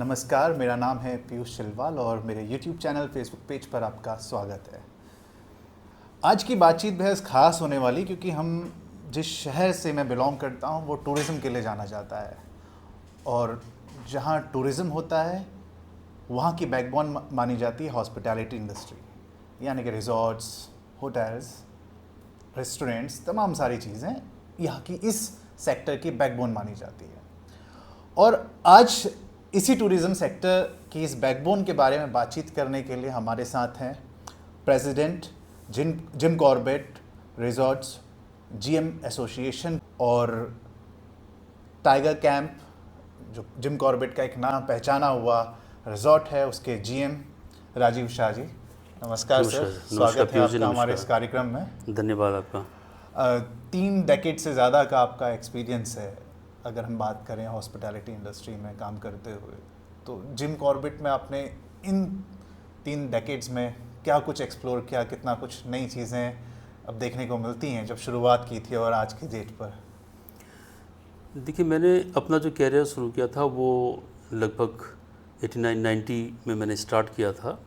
नमस्कार, मेरा नाम है पीयूष चिलवाल और मेरे YouTube चैनल फेसबुक पेज पर आपका स्वागत है। आज की बातचीत बेहद ख़ास होने वाली क्योंकि हम जिस शहर से मैं बिलोंग करता हूँ वो टूरिज़्म के लिए जाना जाता है और जहाँ टूरिज़्म होता है वहाँ की बैकबोन मानी जाती है हॉस्पिटैलिटी इंडस्ट्री, यानी कि रिजॉर्ट्स, होटल्स, रेस्टोरेंट्स, तमाम सारी चीज़ें यहाँ की इस सेक्टर की बैकबोन मानी जाती है। और आज इसी टूरिज़्म सेक्टर की इस बैकबोन के बारे में बातचीत करने के लिए हमारे साथ हैं president Jim Corbett resorts GM association और टाइगर कैंप, जो जिम कॉर्बेट का एक नाम पहचाना हुआ रिजॉर्ट है, उसके जीएम राजीव शाह जी। नमस्कार सर, स्वागत है आपका हमारे इस कार्यक्रम में। धन्यवाद आपका। 3 डेकेड से ज़्यादा का आपका एक्सपीरियंस है अगर हम बात करें हॉस्पिटैलिटी इंडस्ट्री में काम करते हुए, तो जिम कॉर्बेट में आपने इन 3 डेकेड्स में क्या कुछ एक्सप्लोर किया, कितना कुछ नई चीज़ें अब देखने को मिलती हैं जब शुरुआत की थी और आज की डेट पर? देखिए, मैंने अपना जो कैरियर शुरू किया था वो लगभग 89-90 में मैंने स्टार्ट किया था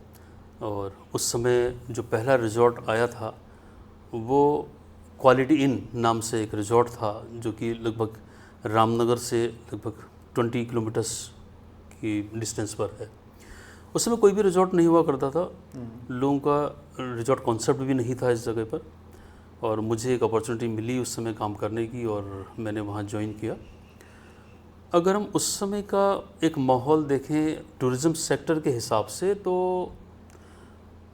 और उस समय जो पहला रिजॉर्ट आया था वो क्वालिटी इन नाम से एक रिजॉर्ट था जो कि लगभग रामनगर से लगभग 20 किलोमीटर्स की डिस्टेंस पर है। उस समय कोई भी रिजॉर्ट नहीं हुआ करता था, लोगों का रिजॉर्ट कॉन्सेप्ट भी नहीं था इस जगह पर, और मुझे एक अपॉर्चुनिटी मिली उस समय काम करने की और मैंने वहाँ ज्वाइन किया। अगर हम उस समय का एक माहौल देखें टूरिज़्म सेक्टर के हिसाब से, तो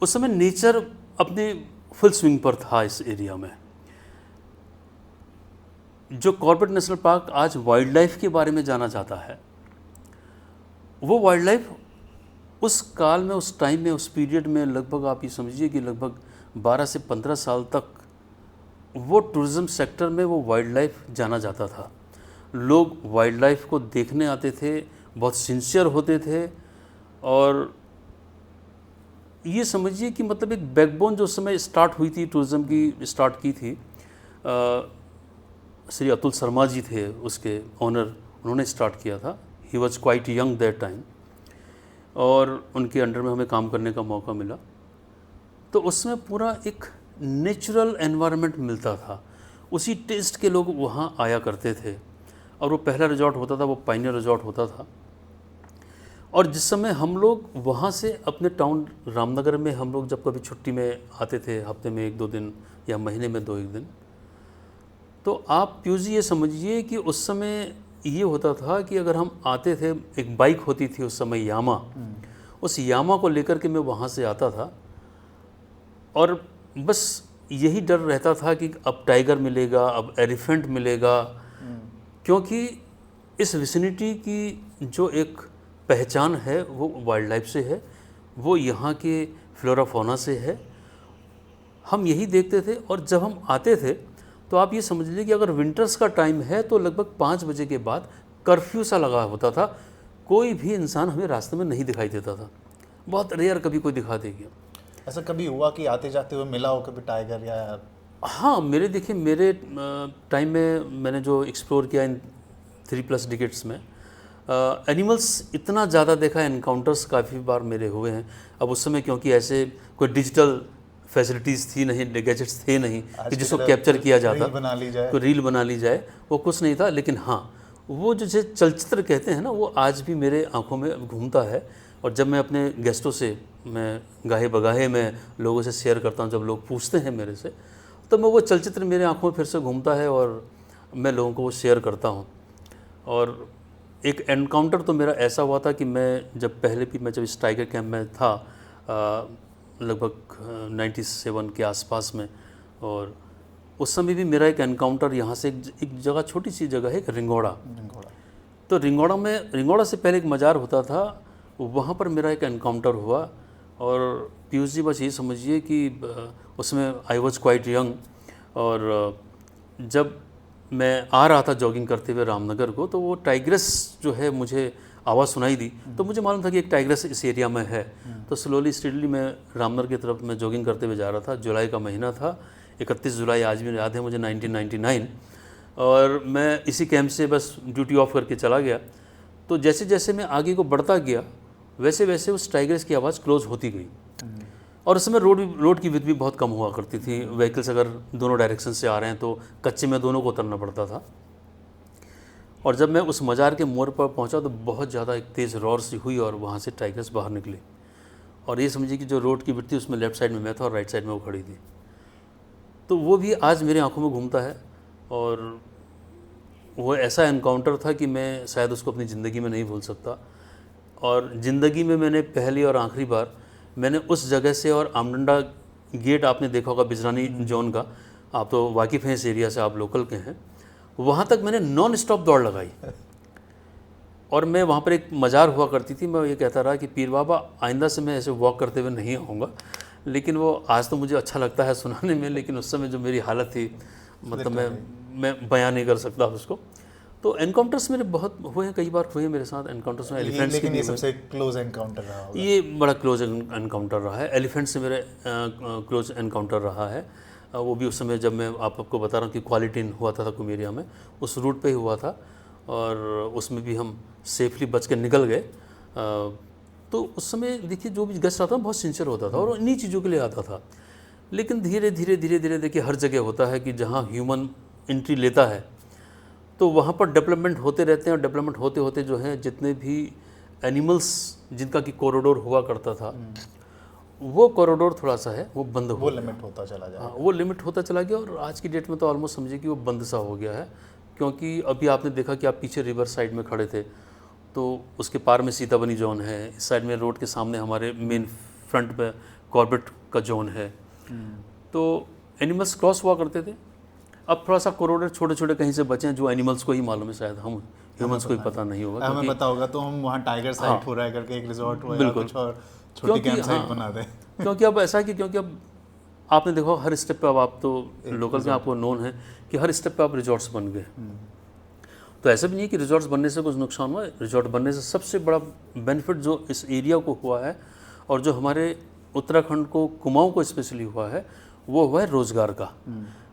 उस समय नेचर अपने फुल स्विंग पर था इस एरिया में। जो कॉर्बेट नेशनल पार्क आज वाइल्ड लाइफ के बारे में जाना जाता है, वो वाइल्ड लाइफ उस काल में, उस टाइम में, उस पीरियड में लगभग आप ये समझिए कि लगभग 12 से 15 साल तक वो टूरिज़्म सेक्टर में वो वाइल्ड लाइफ जाना जाता था। लोग वाइल्ड लाइफ को देखने आते थे, बहुत सिंसियर होते थे, और ये समझिए कि मतलब एक बैकबोन जो उस समय स्टार्ट हुई थी, टूरिज़्म की स्टार्ट की थी, श्री अतुल शर्मा जी थे उसके ओनर, उन्होंने स्टार्ट किया था। He was quite young that time और उनके अंडर में हमें काम करने का मौका मिला। तो उसमें पूरा एक नेचुरल एनवायरनमेंट मिलता था, उसी टेस्ट के लोग वहाँ आया करते थे। और वो पहला रिजॉर्ट होता था वो पायनियर रिजॉर्ट होता था। और जिस समय हम लोग वहाँ से अपने टाउन रामनगर में हम लोग जब कभी छुट्टी में आते थे, हफ्ते में 1-2 दिन या महीने में 2-1 दिन, तो आप पीयूष जी ये समझिए कि उस समय ये होता था कि अगर हम आते थे, एक बाइक होती थी उस समय यामा, उस यामा को लेकर के मैं वहाँ से आता था और बस यही डर रहता था कि अब टाइगर मिलेगा, अब एलिफेंट मिलेगा, क्योंकि इस विसिनिटी की जो एक पहचान है वो वाइल्ड लाइफ से है, वो यहाँ के फ्लोरा फौना से है। हम यही देखते थे। और जब हम आते थे तो आप ये समझ लीजिए कि अगर विंटर्स का टाइम है तो लगभग 5 बजे के बाद कर्फ्यू सा लगा होता था, कोई भी इंसान हमें रास्ते में नहीं दिखाई देता था। बहुत रेयर कभी कोई दिखा देगी। ऐसा कभी हुआ कि आते जाते हुए मिला हो कभी टाइगर या? हाँ, मेरे टाइम में मैंने जो एक्सप्लोर किया इन 3+ डिकेट्स में, एनिमल्स इतना ज़्यादा देखा, एनकाउंटर्स काफ़ी बार मेरे हुए हैं। अब उस समय क्योंकि ऐसे कोई डिजिटल फैसिलिटीज़ थी नहीं, गैजेट्स थे नहीं कि जिसको कैप्चर किया जाता, कोई रील बना ली जाए, वो कुछ नहीं था। लेकिन हाँ, वो जो चलचित्र कहते हैं ना, वो आज भी मेरे आंखों में घूमता है। और जब मैं अपने गेस्टों से, मैं गाहे बगाहे में लोगों से शेयर करता हूँ, जब लोग पूछते हैं मेरे से, तो मैं वो चलचित्र मेरे आंखों में फिर से घूमता है और मैं लोगों को वो शेयर करता हूँ। और एक एनकाउंटर तो मेरा ऐसा हुआ था कि मैं जब इस टाइगर कैंप में था, लगभग 97 के आसपास में, और उस समय भी मेरा एक एनकाउंटर यहाँ से एक जगह, छोटी सी जगह है, एक रिंगोड़ा। तो रिंगोड़ा से पहले एक मज़ार होता था, वहाँ पर मेरा एक एनकाउंटर हुआ। और पीयूष जी बस ये समझिए कि उसमें आई वॉज क्वाइट यंग, और जब मैं आ रहा था जॉगिंग करते हुए रामनगर को, तो वो टाइग्रेस जो है मुझे आवाज़ सुनाई दी। तो मुझे मालूम था कि एक टाइग्रेस इस एरिया में है। तो स्लोली स्टीडली मैं रामनगर की तरफ मैं जॉगिंग करते हुए जा रहा था। जुलाई का महीना था, 31 जुलाई, आज भी याद है मुझे, 1999। और मैं इसी कैंप से बस ड्यूटी ऑफ करके चला गया। तो जैसे जैसे मैं आगे को बढ़ता गया वैसे वैसे उस टाइगर्स की आवाज़ क्लोज होती गई। और उस समय रोड की विड्थ भी बहुत कम हुआ करती थी। व्हीकल्स अगर दोनों डायरेक्शन से आ रहे हैं तो कच्चे में दोनों को उतरना पड़ता था। और जब मैं उस मज़ार के मोड़ पर पहुंचा तो बहुत ज़्यादा एक तेज़ रॉर सी हुई और वहाँ से टाइगर्स बाहर निकले। और ये समझिए कि जो रोड की विड्थ थी उसमें लेफ़्ट साइड में मैं था और राइट साइड में वो खड़ी थी। तो वो भी आज मेरी आंखों में घूमता है। और वो ऐसा एनकाउंटर था कि मैं शायद उसको अपनी ज़िंदगी में नहीं भूल सकता। और ज़िंदगी में मैंने पहली और आखिरी बार मैंने उस जगह से, और आमडंडा गेट आपने देखा होगा बिजरानी जोन का, आप तो वाकिफ़ हैं इस एरिया से, आप लोकल के हैं, वहाँ तक मैंने नॉन स्टॉप दौड़ लगाई। और मैं वहाँ पर एक मज़ार हुआ करती थी, मैं ये कहता रहा कि पीर बाबा आइंदा से मैं ऐसे वॉक करते हुए नहीं आऊँगा। लेकिन वो आज तो मुझे अच्छा लगता है सुनाने में, लेकिन उस समय जो मेरी हालत थी मतलब मैं बयान नहीं कर सकता उसको। तो एनकाउंटर्स मेरे बहुत हुए हैं, कई बार हुए हैं मेरे साथ एनकाउंटर्स में। एलिफेंट्स लेकिन ये सबसे क्लोज एनकाउंटर रहा होगा। ये बड़ा क्लोज एनकाउंटर रहा है। एलिफेंट से मेरे क्लोज एनकाउंटर रहा है। वो भी उस समय जब मैं आपको बता रहा हूँ कि क्वालिटीन हुआ था कुमेरिया में, उस रूट पे ही हुआ था। और उसमें भी हम सेफली बच के निकल गए। तो उस समय देखिए जो भी गेस्ट आता था बहुत सिंसियर होता था और इन्हीं चीज़ों के लिए आता था। लेकिन धीरे धीरे देखिए हर जगह होता है कि जहाँ ह्यूमन एंट्री लेता है तो वहाँ पर डेवलपमेंट होते रहते हैं। और डेवलपमेंट होते होते जो है जितने भी एनिमल्स जिनका कि कॉरिडोर हुआ करता था, वो कॉरिडोर थोड़ा सा है वो बंद हो वो गया। लिमिट होता चला जाएगा। हाँ, वो लिमिट होता चला गया। और आज की डेट में तो ऑलमोस्ट समझिए कि वो बंद सा हो गया है। क्योंकि अभी आपने देखा कि आप पीछे रिवर साइड में खड़े थे तो उसके पार में सीताबनी जोन है, इस साइड में रोड के सामने हमारे मेन फ्रंट पे कॉर्बेट का जोन है। तो एनिमल्स क्रॉस हुआ करते थे। अब थोड़ा सा कॉरिडोर छोटे छोटे कहीं से बचे हैं जो एनिमल्स को ही मालूम है, शायद हम ह्यूमंस को ही पता नहीं होगा। हमें पता होगा तो हम वहाँ टाइगर साइट हो रहा है करके एक रिजॉर्ट हो या कुछ और छोटी कैंप साइट बना दें। क्योंकि अब ऐसा है कि क्योंकि अब आपने देखो हर स्टेप पे, अब आप तो लोकल में आपको नोन है कि हर स्टेप पे आप रिजॉर्ट्स बन गए। तो ऐसा भी नहीं है कि रिजॉर्ट्स बनने से कुछ नुकसान हुआ है। रिजॉर्ट बनने से सबसे बड़ा बेनिफिट जो इस एरिया को हुआ है और जो हमारे उत्तराखंड को, कुमाऊं को स्पेशली हुआ है, वो हुआ है रोज़गार का।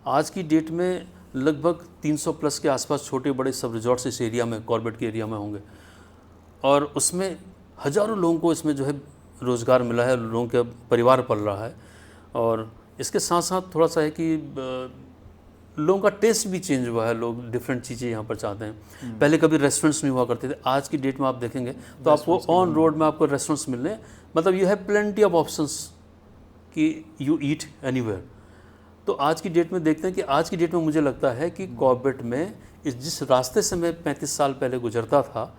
आज की डेट में लगभग 300 प्लस के आसपास छोटे बड़े सब रिजॉर्ट्स इस एरिया में, कॉर्बेट के एरिया में होंगे। और उसमें हज़ारों लोगों को इसमें जो है रोज़गार मिला है, लोगों के परिवार पल रहा है। और इसके साथ साथ थोड़ा सा है कि लोगों का टेस्ट भी चेंज हुआ है, लोग डिफरेंट चीज़ें यहाँ पर चाहते हैं। पहले कभी रेस्टोरेंट्स नहीं हुआ करते थे, आज की डेट में आप देखेंगे तो आपको ऑन रोड में आपको रेस्टोरेंट्स मिलने हैं। मतलब you have plenty of options कि यू ईट एनीवेयर। तो आज की डेट में देखते हैं कि आज की डेट में मुझे लगता है कि कॉर्बेट में जिस रास्ते से मैं 35 साल पहले गुजरता था,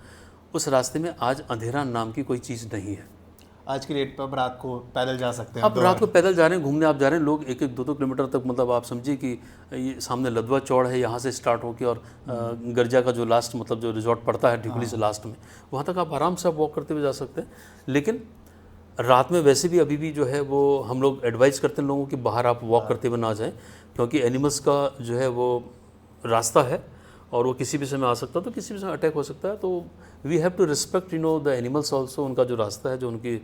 उस रास्ते में आज अंधेरा नाम की कोई चीज़ नहीं है। आज की डेट पर अब रात को पैदल जा सकते हैं। आप रात को पैदल जा रहे हैं, घूमने आप जा रहे हैं, लोग 1-1, 2-2 किलोमीटर तक, मतलब आप समझिए कि ये सामने लदवा चौड़ है, यहाँ से स्टार्ट होकर और गर्जा का जो लास्ट मतलब जो रिजॉर्ट पड़ता है ढिकुली से लास्ट में, वहाँ तक आप आराम से आप वॉक करते हुए जा सकते हैं। लेकिन रात में वैसे भी अभी भी जो है वो हम लोग एडवाइस करते हैं लोगों की बाहर आप वॉक करते हुए ना जाएं, क्योंकि एनिमल्स का जो है वो रास्ता है और वो किसी भी समय आ सकता है, तो किसी भी समय अटैक हो सकता है। तो we have to respect the animals also. उनका जो रास्ता है, जो उनकी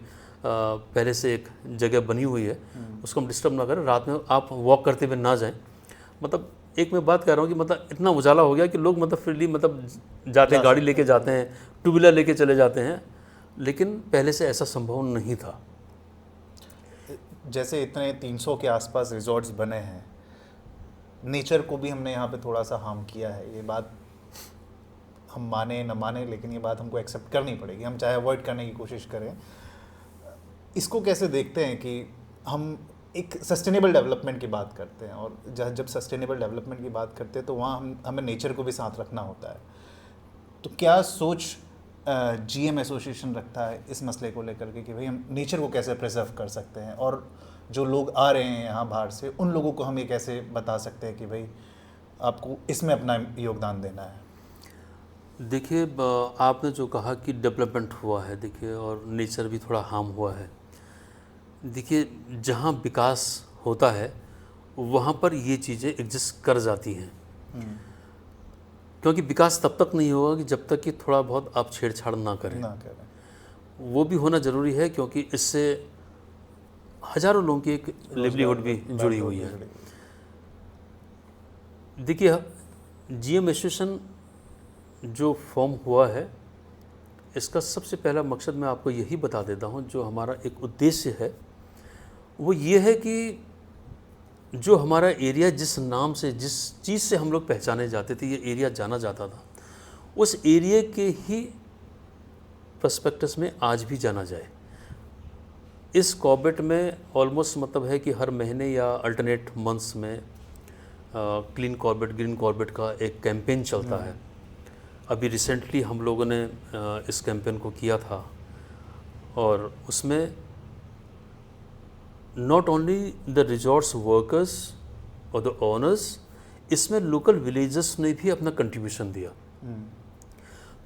पहले से एक जगह बनी हुई है, उसको हम डिस्टर्ब ना करें। रात में आप वॉक करते हुए ना जाएं। मतलब एक मैं बात कर रहा हूँ कि मतलब इतना उजाला हो गया कि लोग मतलब फ्रीली मतलब जाते हैं, गाड़ी लेके जाते हैं, टू व्हीलर लेके चले जाते हैं। लेकिन पहले से ऐसा संभव नहीं था। जैसे इतने 300 के आसपास रिजॉर्ट्स बने हैं, नेचर को भी हमने यहाँ पे थोड़ा सा हार्म किया है। ये बात हम माने न माने, लेकिन ये बात हमको एक्सेप्ट करनी पड़ेगी, हम चाहे अवॉइड करने की कोशिश करें। इसको कैसे देखते हैं कि हम एक सस्टेनेबल डेवलपमेंट की बात करते हैं, और जब सस्टेनेबल डेवलपमेंट की बात करते हैं तो वहाँ हमें नेचर को भी साथ रखना होता है। तो क्या सोच GM एसोसिएशन रखता है इस मसले को लेकर के कि भाई हम नेचर को कैसे प्रिजर्व कर सकते हैं, और जो लोग आ रहे हैं यहाँ बाहर से उन लोगों को हम ये कैसे बता सकते हैं कि भाई आपको इसमें अपना योगदान देना है? देखिए, आपने जो कहा कि डेवलपमेंट हुआ है, देखिए, और नेचर भी थोड़ा हार्म हुआ है। देखिए, जहाँ विकास होता है वहाँ पर ये चीज़ें एग्जिस्ट कर जाती हैं, क्योंकि विकास तब तक नहीं होगा कि जब तक कि थोड़ा बहुत आप छेड़छाड़ ना करें। वो भी होना ज़रूरी है, क्योंकि इससे हज़ारों लोगों की एक लिवलीहुड भी जुड़ी हुई है। देखिए, GM एसोसिएशन जो फॉर्म हुआ है इसका सबसे पहला मकसद मैं आपको यही बता देता हूँ, जो हमारा एक उद्देश्य है वो ये है कि जो हमारा एरिया जिस नाम से, जिस चीज़ से हम लोग पहचाने जाते थे, ये एरिया जाना जाता था, उस एरिया के ही प्रस्पेक्टस में आज भी जाना जाए। इस कॉर्बेट में ऑलमोस्ट मतलब है कि हर महीने या अल्टरनेट मंथ्स में क्लीन कॉर्बेट, ग्रीन कॉर्बेट का एक कैंपेन चलता है। अभी रिसेंटली हम लोगों ने इस कैंपेन को किया था, और उसमें not only the resorts workers और द ओनर्स, इसमें लोकल विलेजेस ने भी अपना कंट्रीब्यूशन दिया।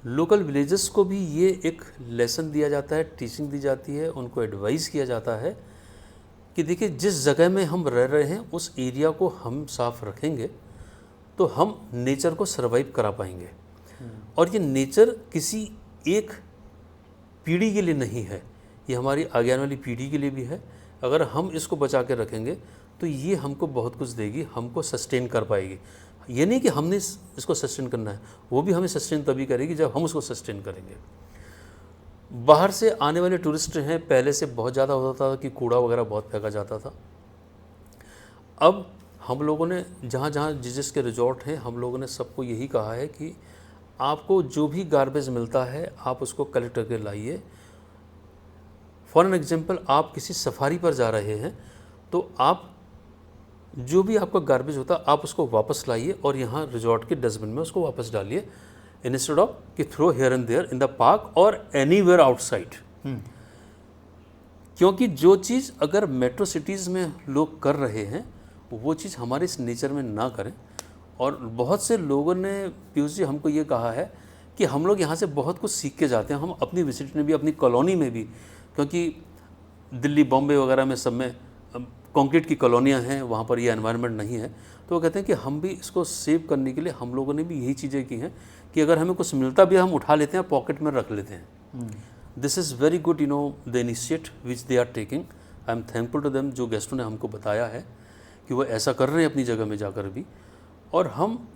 लोकल विलेजेस को भी ये एक लेसन दिया जाता है, टीचिंग दी जाती है, उनको एडवाइस किया जाता है कि देखिए जिस जगह में हम रह रहे हैं उस एरिया को हम साफ रखेंगे तो हम नेचर को सरवाइव करा पाएंगे। और ये नेचर किसी एक पीढ़ी के लिए नहीं है, ये हमारी आगे आने वाली पीढ़ी के लिए भी है। अगर हम इसको बचा के रखेंगे तो ये हमको बहुत कुछ देगी, हमको सस्टेन कर पाएगी। ये नहीं कि हमने इसको सस्टेन करना है, वो भी हमें सस्टेन तभी करेगी जब हम उसको सस्टेन करेंगे। बाहर से आने वाले टूरिस्ट हैं, पहले से बहुत ज़्यादा होता था कि कूड़ा वगैरह बहुत फेंका जाता था। अब हम लोगों ने जहाँ जहाँ जिस के रिजॉर्ट हैं, हम लोगों ने सबको यही कहा है कि आपको जो भी गार्बेज मिलता है आप उसको कलेक्ट करके लाइए। फॉर एन एग्जाम्पल, आप किसी सफारी पर जा रहे हैं तो आप जो भी आपका गार्बेज होता है आप उसको वापस लाइए और यहाँ रिजॉर्ट के डस्टबिन में उसको वापस डालिए, इंस्टेड ऑफ कि throw here and there in the park और एनीवेयर आउटसाइड। क्योंकि जो चीज़ अगर मेट्रो सिटीज़ में लोग कर रहे हैं वो चीज़ हमारे इस नेचर में ना करें। और बहुत से लोगों ने पीयूष जी हमको ये कहा है कि हम लोग यहाँ से बहुत कुछ सीख के जाते हैं। हम अपनी विजिट में भी, अपनी कॉलोनी में भी, क्योंकि दिल्ली, बॉम्बे वगैरह में सब में कंक्रीट की कॉलोनियाँ हैं, वहाँ पर ये एनवायरनमेंट नहीं है। तो वो कहते हैं कि हम भी इसको सेव करने के लिए हम लोगों ने भी यही चीज़ें की हैं कि अगर हमें कुछ मिलता भी है हम उठा लेते हैं, पॉकेट में रख लेते हैं। This is very good, the initiate which they are taking. I am thankful to them, जो गेस्टों ने हमको बताया है कि वो ऐसा कर रहे हैं अपनी जगह में जाकर भी। और हम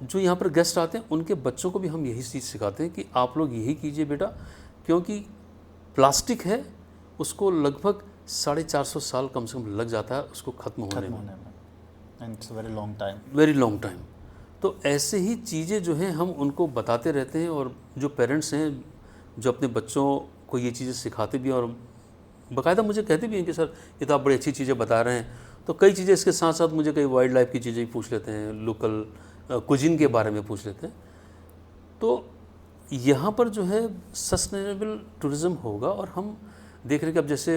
जो यहाँ पर गेस्ट आते हैं उनके बच्चों को भी हम यही चीज़ सिखाते हैं कि आप लोग यही कीजिए बेटा, क्योंकि प्लास्टिक है उसको लगभग 450 साल कम से कम लग जाता है उसको ख़त्म होने में। And it's very long time, very long time. तो ऐसे ही चीज़ें जो हैं हम उनको बताते रहते हैं, और जो पेरेंट्स हैं जो अपने बच्चों को ये चीज़ें सिखाते भी हैं और बाकायदा मुझे कहते भी हैं कि सर ये तो आप बड़ी अच्छी चीज़ें बता रहे हैं। तो कई चीज़ें इसके साथ साथ मुझे कई वाइल्ड लाइफ की चीज़ें भी पूछ लेते हैं, लोकल कुजिन के बारे में पूछ लेते हैं। तो यहाँ पर जो है सस्टेनेबल टूरिज़्म होगा। और हम देख रहे हैं कि अब जैसे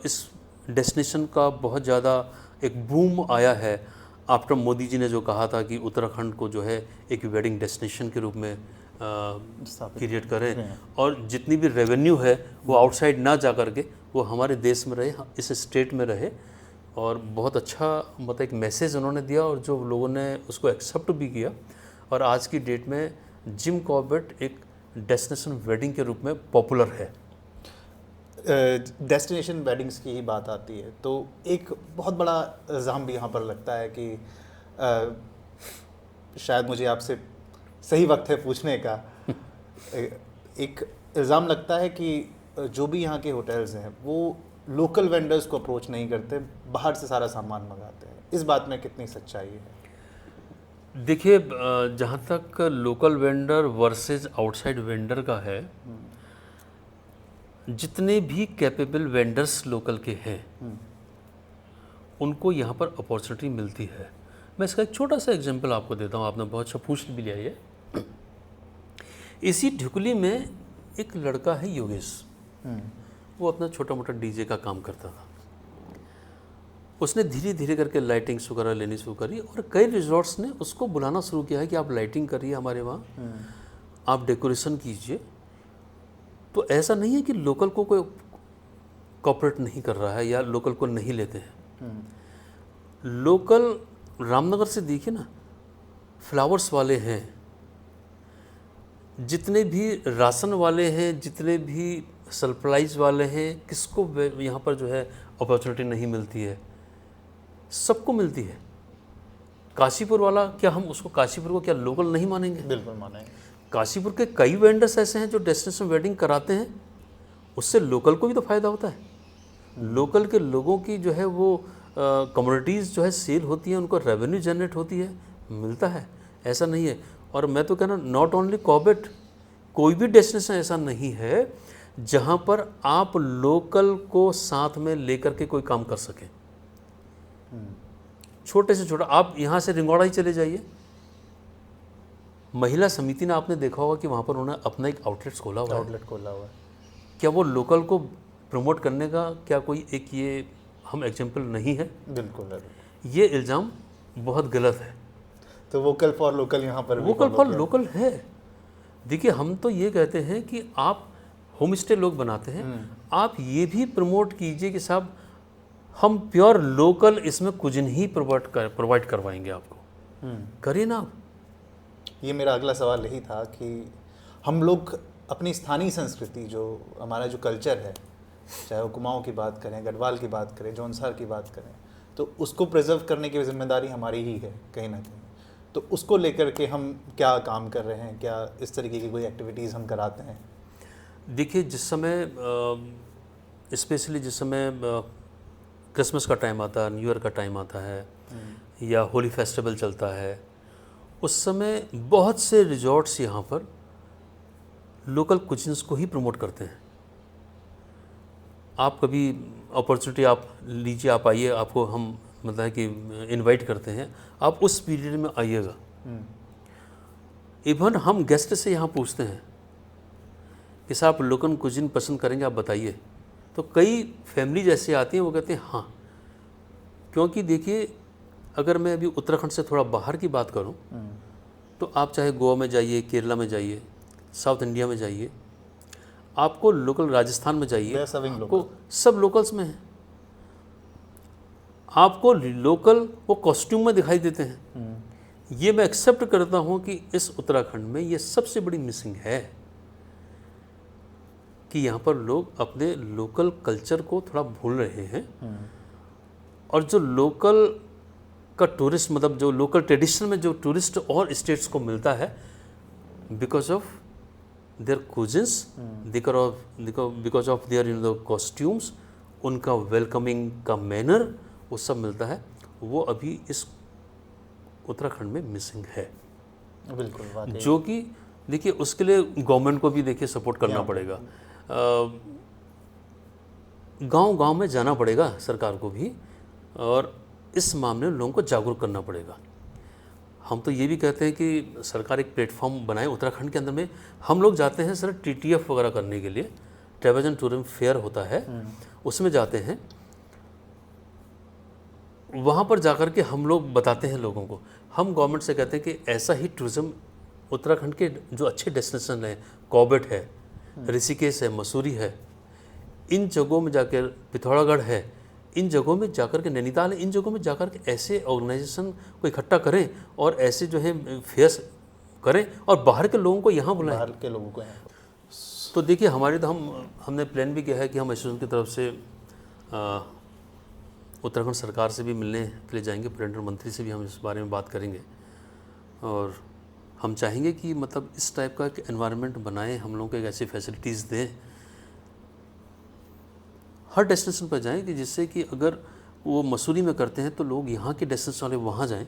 इस डेस्टिनेशन का बहुत ज़्यादा एक बूम आया है आफ्टर मोदी जी ने जो कहा था कि उत्तराखंड को जो है एक वेडिंग डेस्टिनेशन के रूप में क्रिएट करें, और जितनी भी रेवेन्यू है वो आउटसाइड ना जा कर के वो हमारे देश में रहे, इस स्टेट में रहे। और बहुत अच्छा मतलब एक मैसेज उन्होंने दिया, और जो लोगों ने उसको एक्सेप्ट भी किया। और आज की डेट में जिम कॉर्बेट एक डेस्टिनेशन वेडिंग के रूप में पॉपुलर है। डेस्टिनेशन वेडिंग्स की ही बात आती है तो एक बहुत बड़ा इल्ज़ाम भी यहाँ पर लगता है कि शायद मुझे आपसे सही वक्त है पूछने का। एक इल्ज़ाम लगता है कि जो भी यहाँ के होटल्स हैं वो लोकल वेंडर्स को अप्रोच नहीं करते, बाहर से सारा सामान मंगाते हैं। इस बात में कितनी सच्चाई है? देखिए, जहाँ तक local vendor versus outside vendor का है, जितने भी कैपेबल वेंडर्स लोकल के हैं उनको यहाँ पर अपॉर्चुनिटी मिलती है। मैं इसका एक छोटा सा एग्जांपल आपको देता हूँ, आपने बहुत अच्छा पूछ भी लिया ये। इसी ढुकली में एक लड़का है योगेश, वो अपना छोटा मोटा डीजे का काम करता था। उसने धीरे धीरे करके लाइटिंग्स वगैरह लेनी शुरू करी, और कई रिजॉर्ट्स ने उसको बुलाना शुरू किया है कि आप लाइटिंग करिए हमारे वहाँ, आप डेकोरेशन कीजिए। तो ऐसा नहीं है कि लोकल को कोई कॉपरेट नहीं कर रहा है या लोकल को नहीं लेते हैं। लोकल रामनगर से देखिए ना, फ्लावर्स वाले हैं, जितने भी राशन वाले हैं, जितने भी सप्लाईज वाले हैं, किसको यहाँ पर जो है अपॉर्चुनिटी नहीं मिलती है? सबको मिलती है। काशीपुर वाला, क्या हम उसको काशीपुर को क्या लोकल नहीं मानेंगे? बिल्कुल मानेंगे। काशीपुर के कई वेंडर्स ऐसे हैं जो डेस्टिनेशन वेडिंग कराते हैं, उससे लोकल को भी तो फ़ायदा होता है। लोकल के लोगों की जो है वो कम्युनिटीज़ जो है सेल होती है, उनको रेवेन्यू जनरेट होती है, मिलता है, ऐसा नहीं है। और मैं तो कहना नॉट ओनली कॉर्बेट, कोई भी डेस्टिनेशन ऐसा नहीं है जहाँ पर आप लोकल को साथ में लेकर के कोई काम कर सकें। छोटे से छोटा, आप यहाँ से रिंगौड़ा ही चले जाइए, महिला समिति ने आपने देखा होगा कि वहाँ पर उन्होंने अपना एक आउटलेट खोला हुआ है। क्या वो लोकल को प्रमोट करने का क्या कोई एक ये हम एग्जाम्पल नहीं है? बिल्कुल। ये इल्ज़ाम बहुत गलत है। तो वोकल फॉर लोकल यहाँ पर वोकल फॉर लोकल है। देखिए, हम तो ये कहते हैं कि आप होम स्टे लोग बनाते हैं, आप ये भी प्रमोट कीजिए कि साहब हम प्योर लोकल इसमें कुजिन ही प्रोवाइड करवाएंगे आपको, करिए ना आप। ये मेरा अगला सवाल यही था कि हम लोग अपनी स्थानीय संस्कृति, जो हमारा जो कल्चर है, चाहे वो कुमाऊं की बात करें, गढ़वाल की बात करें, जौनसार की बात करें, तो उसको प्रिजर्व करने की जिम्मेदारी हमारी ही है कहीं ना कहीं। तो उसको लेकर के हम क्या काम कर रहे हैं, क्या इस तरीके की कोई एक्टिविटीज़ हम कराते हैं? देखिए, जिस समय स्पेशली जिस समय क्रिसमस का टाइम आता है, न्यू ईयर का टाइम आता है, या होली फेस्टिवल चलता है, उस समय बहुत से रिजॉर्ट्स यहाँ पर लोकल कुजिन्स को ही प्रमोट करते हैं। आप कभी अपॉर्चुनिटी आप लीजिए, आप आइए, आपको हम मतलब कि इनवाइट करते हैं, आप उस पीरियड में आइएगा। इवन हम गेस्ट से यहाँ पूछते हैं कि साहब लोकल कुजिन पसंद करेंगे, आप बताइए। तो कई फैमिलीज ऐसे आती हैं, वो कहते हैं हाँ। क्योंकि देखिए, अगर मैं अभी उत्तराखंड से थोड़ा बाहर की बात करूं, तो आप चाहे गोवा में जाइए, केरला में जाइए, साउथ इंडिया में जाइए, आपको लोकल राजस्थान में जाइए, आपको सब लोकल्स में हैं। आपको लोकल वो कॉस्ट्यूम में दिखाई देते हैं। ये मैं एक्सेप्ट करता हूँ कि इस उत्तराखंड में ये सबसे बड़ी मिसिंग है कि यहाँ पर लोग अपने लोकल कल्चर को थोड़ा भूल रहे हैं। और जो लोकल का टूरिस्ट, मतलब जो लोकल ट्रेडिशन में जो टूरिस्ट और स्टेट्स को मिलता है, because of their cuisines, because of their costumes, उनका वेलकमिंग का मैनर, वो सब मिलता है, वो अभी इस उत्तराखंड में मिसिंग है। बिल्कुल। जो कि देखिए, उसके लिए गवर्नमेंट को भी देखिए सपोर्ट करना पड़ेगा, गांव-गांव में जाना पड़ेगा सरकार को भी, और इस मामले में लोगों को जागरूक करना पड़ेगा। हम तो ये भी कहते हैं कि सरकार एक प्लेटफॉर्म बनाए उत्तराखंड के अंदर में। हम लोग जाते हैं सर TTF वगैरह करने के लिए, ट्रैवल एंड टूरिज्म फेयर होता है, उसमें जाते हैं। वहाँ पर जाकर के हम लोग बताते हैं लोगों को, हम गवर्नमेंट से कहते हैं कि ऐसा ही टूरिज़्म उत्तराखंड के जो अच्छे डेस्टिनेशन हैं, कॉर्बेट है, ऋषिकेश है, मसूरी है, इन जगहों में जाकर, पिथौरागढ़ है, इन जगहों में जाकर के, नैनीताल है, इन जगहों में जाकर के ऐसे ऑर्गेनाइजेशन को इकट्ठा करें और ऐसे जो है फेयर्स करें और बाहर के लोगों को यहाँ बुलाएं। बाहर के लोगों को तो देखिए, हमारे तो हमने प्लान भी किया है कि हम एसोसिएशन की तरफ से उत्तराखंड सरकार से भी मिलने के लिए जाएंगे, पर्यटन मंत्री से भी हम इस बारे में बात करेंगे। और हम चाहेंगे कि मतलब इस टाइप का एक एनवायरनमेंट बनाएं, हम लोगों को एक ऐसी फैसिलिटीज़ दें, हर डेस्टिनेशन पर जाएं, कि जिससे कि अगर वो मसूरी में करते हैं तो लोग यहाँ के डेस्टिनेशन वाले वहाँ जाएं,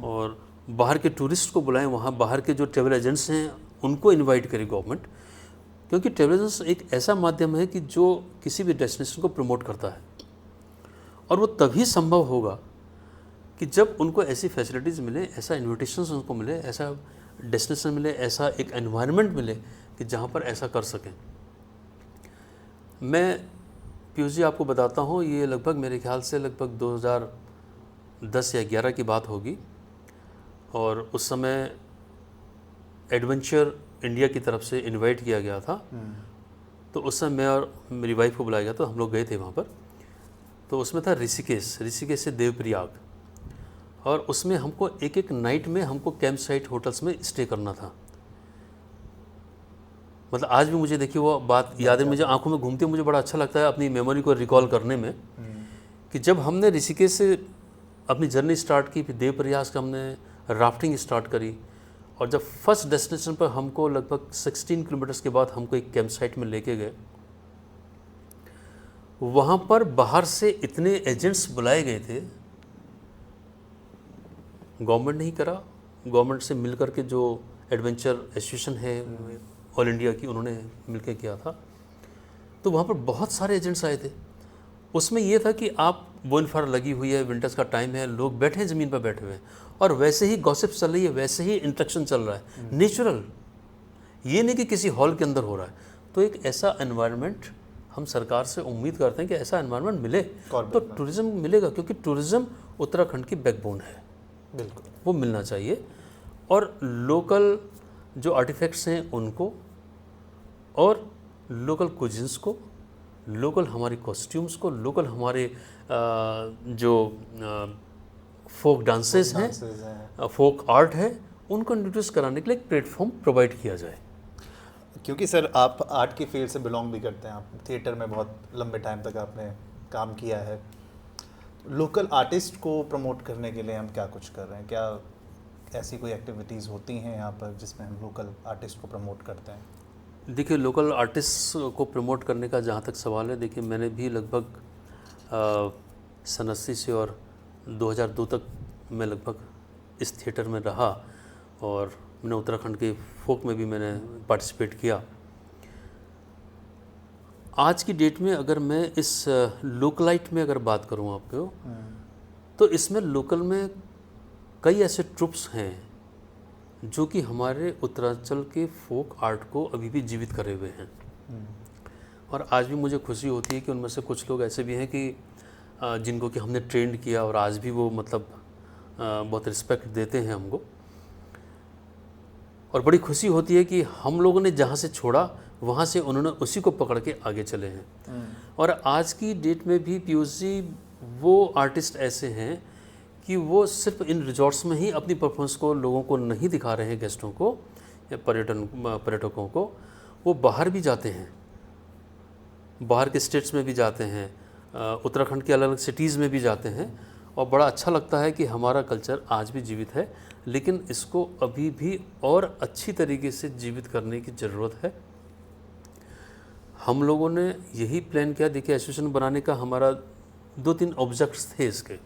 और बाहर के टूरिस्ट को बुलाएं, वहाँ बाहर के जो ट्रैवल एजेंट्स हैं उनको इनवाइट करे गवर्नमेंट। क्योंकि ट्रैवल एजेंट्स एक ऐसा माध्यम है कि जो किसी भी डेस्टिनेशन को प्रमोट करता है, और वो तभी संभव होगा कि जब उनको ऐसी फैसिलिटीज़ मिले, ऐसा इन्विटेशंस उनको मिले, ऐसा डेस्टिनेशन मिले, ऐसा एक एनवायरनमेंट मिले कि जहाँ पर ऐसा कर सकें। मैं पीयूष जी आपको बताता हूँ, ये लगभग मेरे ख्याल से लगभग 2010 या 11 की बात होगी, और उस समय एडवेंचर इंडिया की तरफ से इनवाइट किया गया था। तो उस समय मैं और मेरी वाइफ को बुलाया गया, तो हम लोग गए थे वहाँ पर। तो उसमें था ऋषिकेश से देवप्रयाग, और उसमें हमको एक नाइट में हमको कैंप साइट होटल्स में स्टे करना था। मतलब आज भी मुझे देखिए वो बात याद है, मुझे आंखों में घूमती है, मुझे बड़ा अच्छा लगता है अपनी मेमोरी को रिकॉल करने में, कि जब हमने ऋषिकेश से अपनी जर्नी स्टार्ट की, फिर देवप्रयाग से हमने राफ्टिंग स्टार्ट करी, और जब फर्स्ट डेस्टिनेशन पर हमको लगभग 16 किलोमीटर्स के बाद हमको एक कैंप साइट में लेके गए, वहाँ पर बाहर से इतने एजेंट्स बुलाए गए थे, गवर्नमेंट ने ही करा, गवर्नमेंट से मिल करके जो एडवेंचर एसोसिएशन है ऑल इंडिया की, उन्होंने मिलकर किया था। तो वहाँ पर बहुत सारे एजेंट्स आए थे। उसमें ये था कि आप बोनफायर लगी हुई है, विंटर्स का टाइम है, लोग बैठे हैं ज़मीन पर बैठे हुए हैं और वैसे ही गॉसिप चल रही है, वैसे ही इंटरेक्शन चल रहा है, नेचुरल, ये नहीं कि किसी हॉल के अंदर हो रहा है। तो एक ऐसा एनवायरनमेंट हम सरकार से उम्मीद करते हैं कि ऐसा एनवायरनमेंट मिले तो टूरिज़्म मिलेगा, क्योंकि टूरिज़्म उत्तराखंड की बैकबोन है, बिल्कुल वो मिलना चाहिए। और लोकल जो आर्टिफैक्ट्स हैं उनको, और लोकल कुजिन्स को, लोकल हमारी कॉस्ट्यूम्स को, लोकल हमारे जो फोक डांसेस हैं, फोक आर्ट है, उनको इंट्रोड्यूस कराने के लिए एक प्लेटफॉर्म प्रोवाइड किया जाए। क्योंकि सर आप आर्ट की फील्ड से बिलोंग भी करते हैं, आप थिएटर में बहुत लंबे टाइम तक आपने काम किया है। लोकल आर्टिस्ट को प्रमोट करने के लिए हम क्या कुछ कर रहे हैं? क्या ऐसी कोई एक्टिविटीज़ होती हैं यहाँ पर जिसमें हम लोकल आर्टिस्ट को प्रमोट करते हैं? देखिए, लोकल आर्टिस्ट को प्रमोट करने का जहाँ तक सवाल है, देखिए मैंने भी लगभग सन 80 से और 2002 तक मैं लगभग इस थिएटर में रहा और मैंने उत्तराखंड के फोक में भी मैंने पार्टिसिपेट किया। आज की डेट में अगर मैं इस लोकलाइट में अगर बात करूं आपको, तो इसमें लोकल में कई ऐसे ट्रुप्स हैं जो कि हमारे उत्तरांचल के फोक आर्ट को अभी भी जीवित करे हुए हैं। और आज भी मुझे खुशी होती है कि उनमें से कुछ लोग ऐसे भी हैं कि जिनको कि हमने ट्रेंड किया और आज भी वो मतलब बहुत रिस्पेक्ट देते हैं हमको। और बड़ी खुशी होती है कि हम लोगों ने जहाँ से छोड़ा वहाँ से उन्होंने उसी को पकड़ के आगे चले हैं। और आज की डेट में भी पीयूष जी वो आर्टिस्ट ऐसे हैं कि वो सिर्फ इन रिजॉर्ट्स में ही अपनी परफॉर्मेंस को लोगों को नहीं दिखा रहे हैं, गेस्टों को या पर्यटकों को। वो बाहर भी जाते हैं, बाहर के स्टेट्स में भी जाते हैं, उत्तराखंड के अलग अलग सिटीज़ में भी जाते हैं। और बड़ा अच्छा लगता है कि हमारा कल्चर आज भी जीवित है, लेकिन इसको अभी भी और अच्छी तरीके से जीवित करने की ज़रूरत है। हम लोगों ने यही प्लान किया। देखिए, एसोसिएशन बनाने का हमारा 2-3 ऑब्जेक्ट्स थे इसके।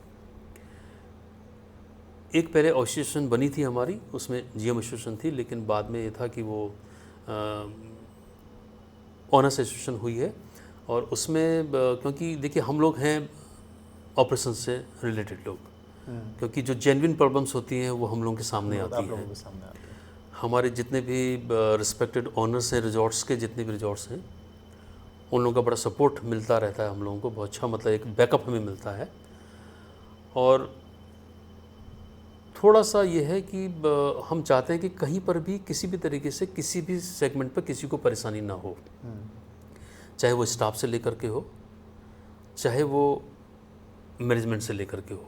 एक पहले एसोसिएशन बनी थी हमारी, उसमें जीएम एसोसिएशन थी, लेकिन बाद में ये था कि वो ऑनर्स एसोसिएशन हुई है। और उसमें क्योंकि देखिए हम लोग हैं ऑपरेशन से रिलेटेड लोग, क्योंकि जो जेन्युइन प्रॉब्लम्स होती हैं वो हम लोगों के सामने आती हैं। हमारे जितने भी रिस्पेक्टेड ऑनर्स हैं रिजॉर्ट्स के, जितने भी रिजॉर्ट्स हैं, उन लोगों का बड़ा सपोर्ट मिलता रहता है हम लोगों को, बहुत अच्छा, मतलब एक बैकअप हमें मिलता है। और थोड़ा सा ये है कि हम चाहते हैं कि कहीं पर भी किसी भी तरीके से किसी भी सेगमेंट पर किसी को परेशानी ना हो, चाहे वो स्टाफ से लेकर के हो, चाहे वो मैनेजमेंट से लेकर के हो,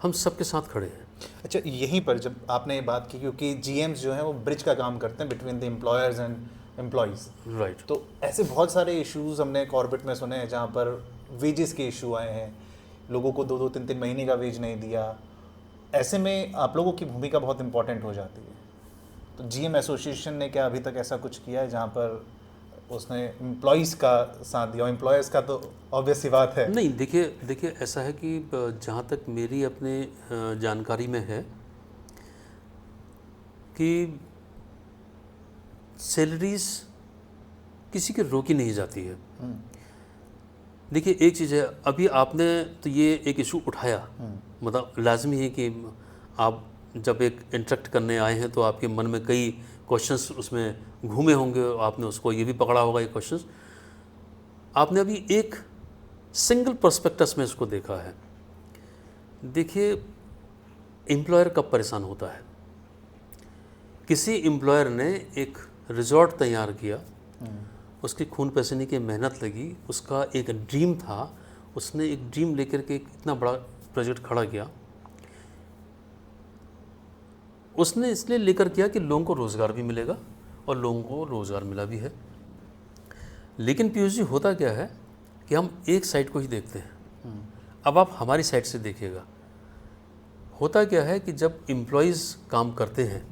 हम सबके साथ खड़े हैं। अच्छा, यहीं पर जब आपने ये बात की, क्योंकि जीएम्स जो हैं वो ब्रिज का काम करते हैं between the employers and employees, right. तो ऐसे बहुत सारे इश्यूज हमने कॉर्पोरेट में सुने हैं जहाँ पर वेजेस के इशू आए हैं, लोगों को 2-2, 3-3 महीने का वेज नहीं दिया। ऐसे में आप लोगों की भूमिका बहुत इंपॉर्टेंट हो जाती है। तो जीएम एसोसिएशन ने क्या अभी तक ऐसा कुछ किया है जहाँ पर उसने एम्प्लॉयज़ का साथ दिया? एम्प्लॉयर्स का तो ऑब्वियस सी बात है। नहीं, देखिए ऐसा है कि जहाँ तक मेरी अपने जानकारी में है कि सैलरीज किसी की रोकी नहीं जाती है। देखिए, एक चीज़ है, अभी आपने तो ये एक इशू उठाया, मतलब लाजमी है कि आप जब एक इंटरेक्ट करने आए हैं तो आपके मन में कई क्वेश्चंस उसमें घूमे होंगे, आपने उसको ये भी पकड़ा होगा ये क्वेश्चंस। आपने अभी एक सिंगल पर्सपेक्टिव में इसको देखा है। देखिए, एम्प्लॉयर कब परेशान होता है? किसी एम्प्लॉयर ने एक रिजॉर्ट तैयार किया, उसकी खून पसीने की मेहनत लगी, उसका एक ड्रीम था, उसने एक ड्रीम लेकर के इतना बड़ा प्रोजेक्ट खड़ा किया। उसने इसलिए लेकर किया कि लोगों को रोज़गार भी मिलेगा, और लोगों को रोज़गार मिला भी है। लेकिन पीयूष जी, होता क्या है कि हम एक साइड को ही देखते हैं। अब आप हमारी साइड से देखिएगा, होता क्या है कि जब एम्प्लॉयज़ काम करते हैं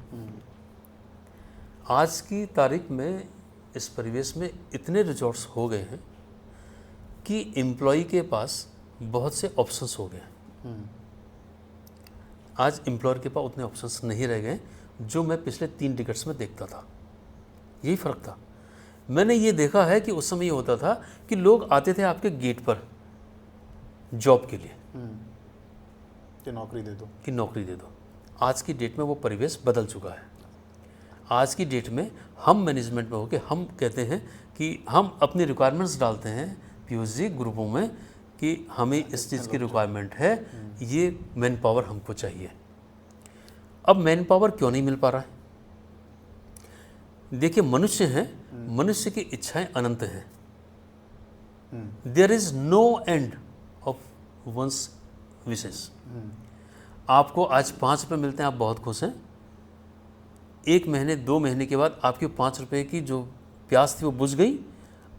आज की तारीख में इस परिवेश में इतने रिजॉर्ट्स हो गए हैं कि एम्प्लॉय के पास बहुत से ऑप्शंस हो गए हैं। आज एम्प्लॉयर के पास उतने ऑप्शंस नहीं रह गए जो मैं पिछले 3 डिकेड्स में देखता था। यही फ़र्क था। मैंने ये देखा है कि उस समय ये होता था कि लोग आते थे आपके गेट पर जॉब के लिए कि नौकरी दे दो। आज की डेट में वो परिवेश बदल चुका है। आज की डेट में हम मैनेजमेंट में होकर हम कहते हैं कि हम अपनी रिक्वायरमेंट्स डालते हैं पीयूसी ग्रुपों में कि हमें इस चीज़ की रिक्वायरमेंट है, ये मैन पावर हमको चाहिए। अब मैन पावर क्यों नहीं मिल पा रहा है? देखिए, मनुष्य हैं, मनुष्य की इच्छाएं अनंत हैं। There is no end of one's wishes. आपको आज 5 रुपये मिलते हैं, आप बहुत खुश हैं। 1 महीने 2 महीने के बाद आपके 5 रुपये की जो प्यास थी वो बुझ गई।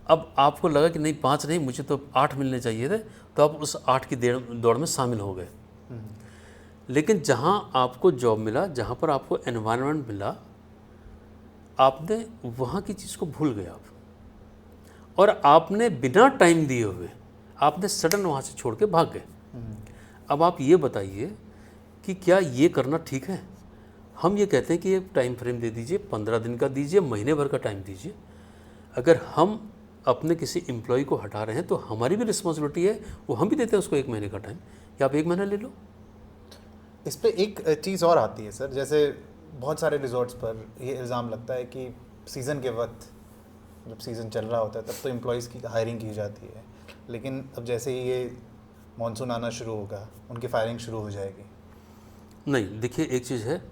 अब आपको लगा कि नहीं 5 नहीं, मुझे तो 8 मिलने चाहिए थे, तो आप उस 8 की दौड़ में शामिल हो गए। लेकिन जहाँ आपको जॉब मिला, जहाँ पर आपको एनवायरनमेंट मिला, आपने वहाँ की चीज़ को भूल गए आप, और आपने बिना टाइम दिए हुए आपने सडन वहाँ से छोड़ के भाग गए। अब आप ये बताइए कि क्या ये करना ठीक है? हम ये कहते हैं कि एक टाइम फ्रेम दे दीजिए, 15 दिन का दीजिए, महीने भर का टाइम दीजिए। अगर हम अपने किसी एम्प्लॉय को हटा रहे हैं तो हमारी भी रिस्पॉन्सिबिलिटी है, वो हम भी देते हैं उसको 1 महीने का टाइम, या आप 1 महीना ले लो। इस पे एक चीज़ और आती है सर, जैसे बहुत सारे रिजॉर्ट्स पर ये इल्ज़ाम लगता है कि सीज़न के वक्त, जब सीज़न चल रहा होता है तब तो एम्प्लॉयज़ की हायरिंग की जाती है, लेकिन अब जैसे ही ये मॉनसून आना शुरू होगा उनकी फायरिंग शुरू हो जाएगी। नहीं, देखिए, एक चीज़ है,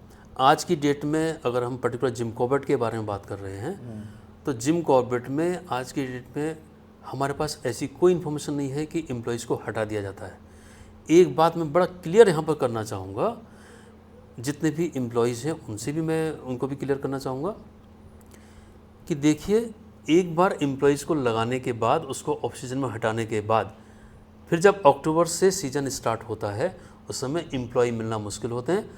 आज की डेट में अगर हम पर्टिकुलर जिम कॉर्बेट के बारे में बात कर रहे हैं, तो जिम कॉर्बेट में आज की डेट में हमारे पास ऐसी कोई इन्फॉर्मेशन नहीं है कि एम्प्लॉयज़ को हटा दिया जाता है। एक बात मैं बड़ा क्लियर यहाँ पर करना चाहूँगा, जितने भी एम्प्लॉयज़ हैं उनसे भी मैं उनको भी क्लियर करना चाहूँगा कि देखिए, एक बार एम्प्लॉयज़ को लगाने के बाद, उसको ऑफ सीजन में हटाने के बाद, फिर जब अक्टूबर से सीज़न स्टार्ट होता है उस समय एम्प्लॉय मिलना मुश्किल होते हैं।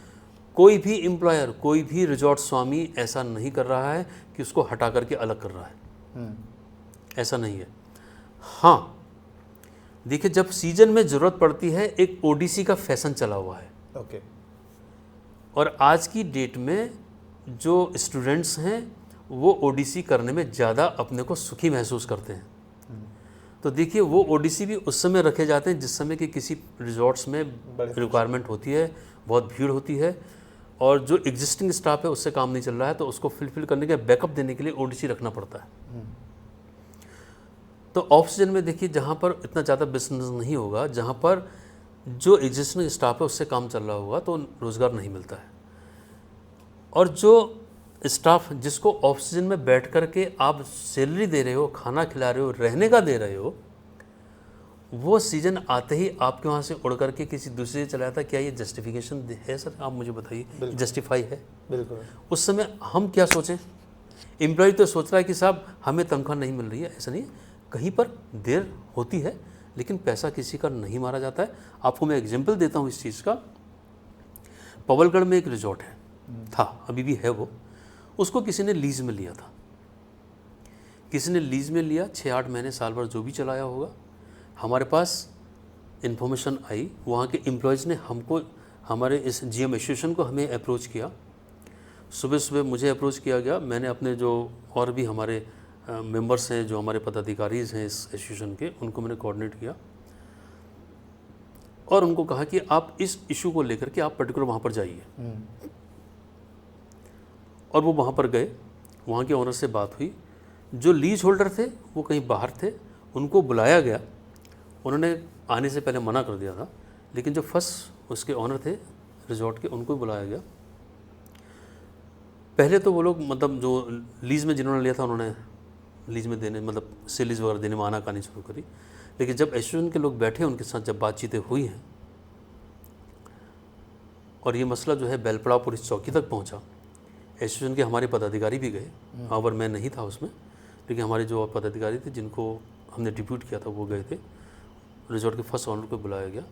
कोई भी एम्प्लॉयर, कोई भी रिजॉर्ट स्वामी ऐसा नहीं कर रहा है कि उसको हटा करके अलग कर रहा है। ऐसा नहीं है। हाँ, देखिए, जब सीजन में ज़रूरत पड़ती है, एक ओडीसी का फैशन चला हुआ है। ओके। और आज की डेट में जो स्टूडेंट्स हैं वो ओडीसी करने में ज़्यादा अपने को सुखी महसूस करते हैं। तो देखिए, वो ओडीसी भी उस समय रखे जाते हैं जिस समय कि किसी रिजॉर्ट्स में रिक्वायरमेंट होती है, बहुत भीड़ होती है, और जो एग्जिस्टिंग स्टाफ है उससे काम नहीं चल रहा है, तो उसको फिल करने के बैकअप देने के लिए ओडीसी रखना पड़ता है। तो ऑफ सीजन में देखिए, जहाँ पर इतना ज़्यादा बिजनेस नहीं होगा, जहाँ पर जो एग्जिस्टिंग स्टाफ है उससे काम चल रहा होगा, तो रोज़गार नहीं मिलता है। और जो स्टाफ जिसको ऑफ सीजन में बैठ कर के आप सैलरी दे रहे हो, खाना खिला रहे हो, रहने का दे रहे हो, वो सीज़न आते ही आपके वहाँ से उड़ करके किसी दूसरे से चला जाता है। क्या ये जस्टिफिकेशन है सर? आप मुझे बताइए, जस्टिफाई है? बिल्कुल। उस समय हम क्या सोचें? एम्प्लॉय तो सोच रहा है कि साहब हमें तनख्वाह नहीं मिल रही है। ऐसा नहीं है, कहीं पर देर होती है, लेकिन पैसा किसी का नहीं मारा जाता है। आपको मैं एग्जाम्पल देता हूँ इस चीज़ का। पवलगढ़ में एक रिजॉर्ट है, था, अभी भी है वो। उसको किसी ने लीज में लिया था। किसी ने लीज में लिया, 6-8 महीने, साल भर जो भी चलाया होगा। हमारे पास इन्फॉर्मेशन आई, वहाँ के एम्प्लॉयज़ ने हमको, हमारे इस जीएम एसोसिएशन को हमें अप्रोच किया। सुबह सुबह मुझे अप्रोच किया गया। मैंने अपने जो और भी हमारे मेंबर्स हैं, जो हमारे पदाधिकारीज़ हैं इस एसोसिएशन के, उनको मैंने कोऑर्डिनेट किया और उनको कहा कि आप इस इशू को लेकर के आप पर्टिकुलर वहाँ पर जाइए। और वो वहाँ पर गए, वहाँ के ऑनर से बात हुई। जो लीज होल्डर थे वो कहीं बाहर थे, उनको बुलाया गया। उन्होंने आने से पहले मना कर दिया था, लेकिन जो फर्स्ट उसके ऑनर थे रिजॉर्ट के, उनको बुलाया गया। पहले तो वो लोग, मतलब जो लीज़ में जिन्होंने लिया था, उन्होंने लीज़ में देने, मतलब से लीज़ वगैरह देने में आनाकानी शुरू करी। लेकिन जब एसोसिएशन के लोग बैठे, उनके साथ जब बातचीतें हुई हैं और ये मसला जो है बेलपड़ा पुलिस चौकी तक पहुंचा, एसोसिएशन के हमारे पदाधिकारी भी गए। और मैं नहीं था उसमें, लेकिन हमारे जो पदाधिकारी थे जिनको हमने डिप्यूट किया था वो गए थे। रिजॉर्ट के फर्स्ट ऑनर को बुलाया गया,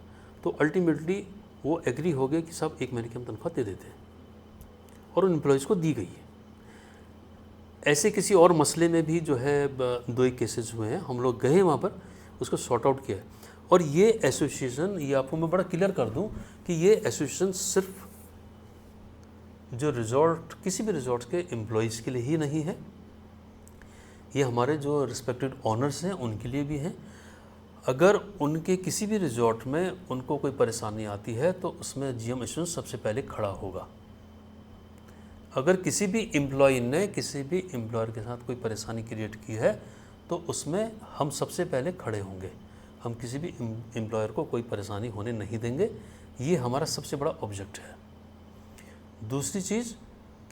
तो अल्टीमेटली वो एग्री हो गए कि साहब 1 महीने की हम तनख्वाह दे देते हैं, और उन एम्प्लॉयज़ को दी गई है। ऐसे किसी और मसले में भी जो है 2 एक केसेस हुए हैं, हम लोग गए वहाँ पर, उसको सॉर्ट आउट किया है। और ये एसोसिएशन, ये आपको मैं बड़ा क्लियर कर दूं कि ये एसोसिएशन सिर्फ जो रिजॉर्ट, किसी भी रिजॉर्ट के एम्प्लॉयज़ के लिए ही नहीं है, ये हमारे जो रिस्पेक्टेड ऑनर्स हैं उनके लिए भी हैं। अगर उनके किसी भी रिजॉर्ट में उनको कोई परेशानी आती है तो उसमें जीएम एसोसिएशन सबसे पहले खड़ा होगा। अगर किसी भी एम्प्लॉय ने किसी भी एम्प्लॉयर के साथ कोई परेशानी क्रिएट की है तो उसमें हम सबसे पहले खड़े होंगे। हम किसी भी एम्प्लॉयर को कोई परेशानी होने नहीं देंगे, ये हमारा सबसे बड़ा ऑब्जेक्ट है। दूसरी चीज़